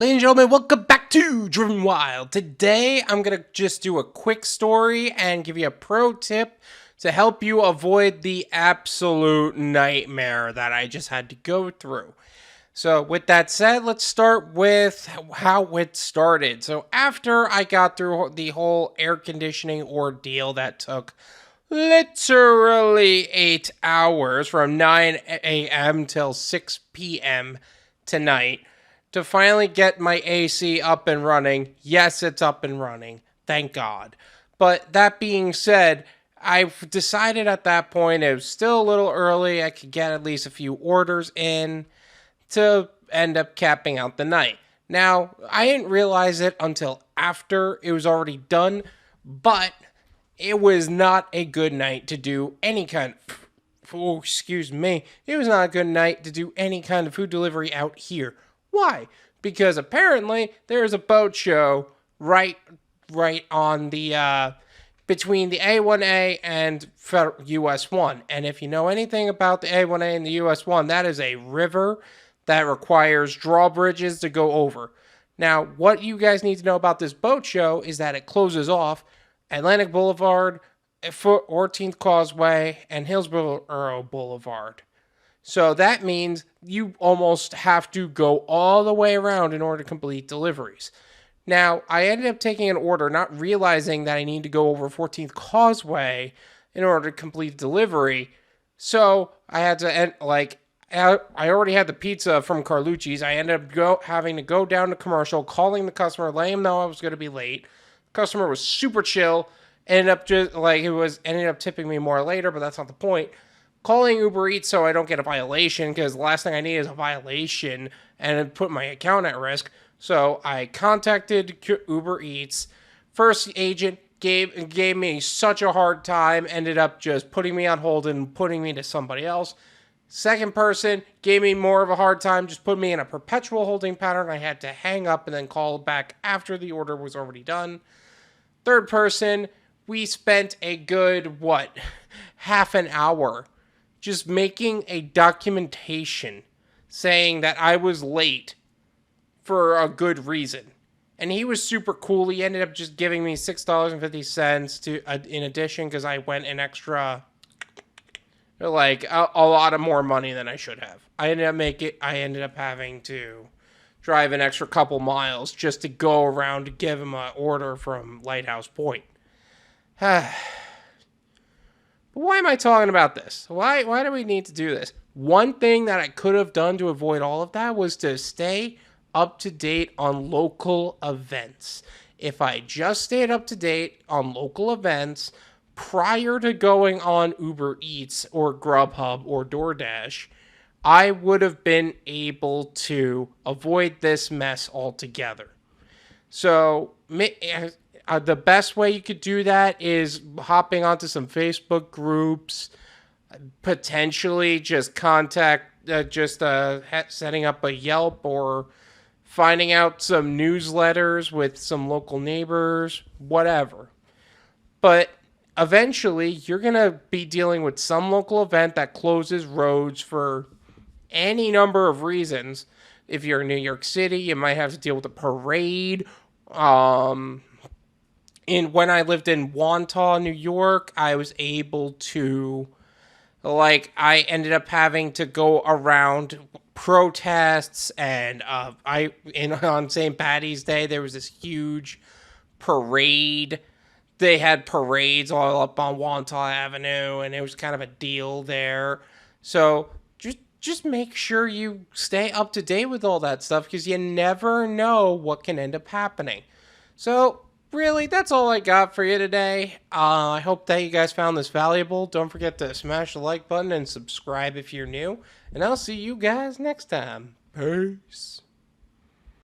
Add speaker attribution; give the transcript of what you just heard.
Speaker 1: Ladies and gentlemen, welcome back to Driven Wild. Today, I'm going to just do a quick story and give you a pro tip to help you avoid the absolute nightmare that I just had to go through. So, with that said, let's start with how it started. So, after I got through the whole air conditioning ordeal that took literally 8 hours from 9 a.m. till 6 p.m. tonight, to finally get my AC up and running. Yes, it's up and running. Thank God. But that being said, I've decided at that point it was still a little early. I could get at least a few orders in to end up capping out the night. Now, I didn't realize it until after it was already done, but it was not a good night to do any kind of, oh, excuse me. It was not a good night to do any kind of food delivery out here. Why? Because apparently there's a boat show right on the between the A1A and US 1. And if you know anything about the A1A and the US 1, that is a river that requires drawbridges to go over. Now, what you guys need to know about this boat show is that it closes off Atlantic Boulevard, 14th Causeway, and Hillsborough Boulevard. So that means you almost have to go all the way around in order to complete deliveries. Now, I ended up taking an order, not realizing that I need to go over 14th Causeway in order to complete delivery. So I had to, I already had the pizza from Carlucci's. I ended up having to go down to commercial, calling the customer, letting him know I was going to be late. The customer was super chill. Ended up tipping me more later, but that's not the point. Calling UberEats so I don't get a violation, because the last thing I need is a violation and put my account at risk. So I contacted UberEats. First agent gave me such a hard time, ended up just putting me on hold and putting me to somebody else. Second person gave me more of a hard time, just put me in a perpetual holding pattern. I had to hang up and then call back after the order was already done. Third person, we spent a good, half an hour just making a documentation saying that I was late for a good reason. And he was super cool. He ended up just giving me $6.50 in addition, because I went an extra, a lot of more money than I should have. I ended up having to drive an extra couple miles just to go around to give him an order from Lighthouse Point. But why am I talking about this? Why do we need to do this? One thing that I could have done to avoid all of that was to stay up to date on local events. If I just stayed up to date on local events prior to going on UberEats or GurbHub or Doordash, I would have been able to avoid this mess altogether. So, the best way you could do that is hopping onto some Facebook groups, potentially just setting up a Yelp, or finding out some newsletters with some local neighbors, whatever. But eventually, you're going to be dealing with some local event that closes roads for any number of reasons. If you're in New York City, you might have to deal with a parade. When I lived in Wantagh, New York, I was able to, I ended up having to go around protests, and on St. Patty's Day, there was this huge parade. They had parades all up on Wantagh Avenue, and it was kind of a deal there. So just make sure you stay up to date with all that stuff, because you never know what can end up happening. So, really, that's all I got for you today. I hope that you guys found this valuable. Don't forget to smash the like button and subscribe if you're new. And I'll see you guys next time. Peace.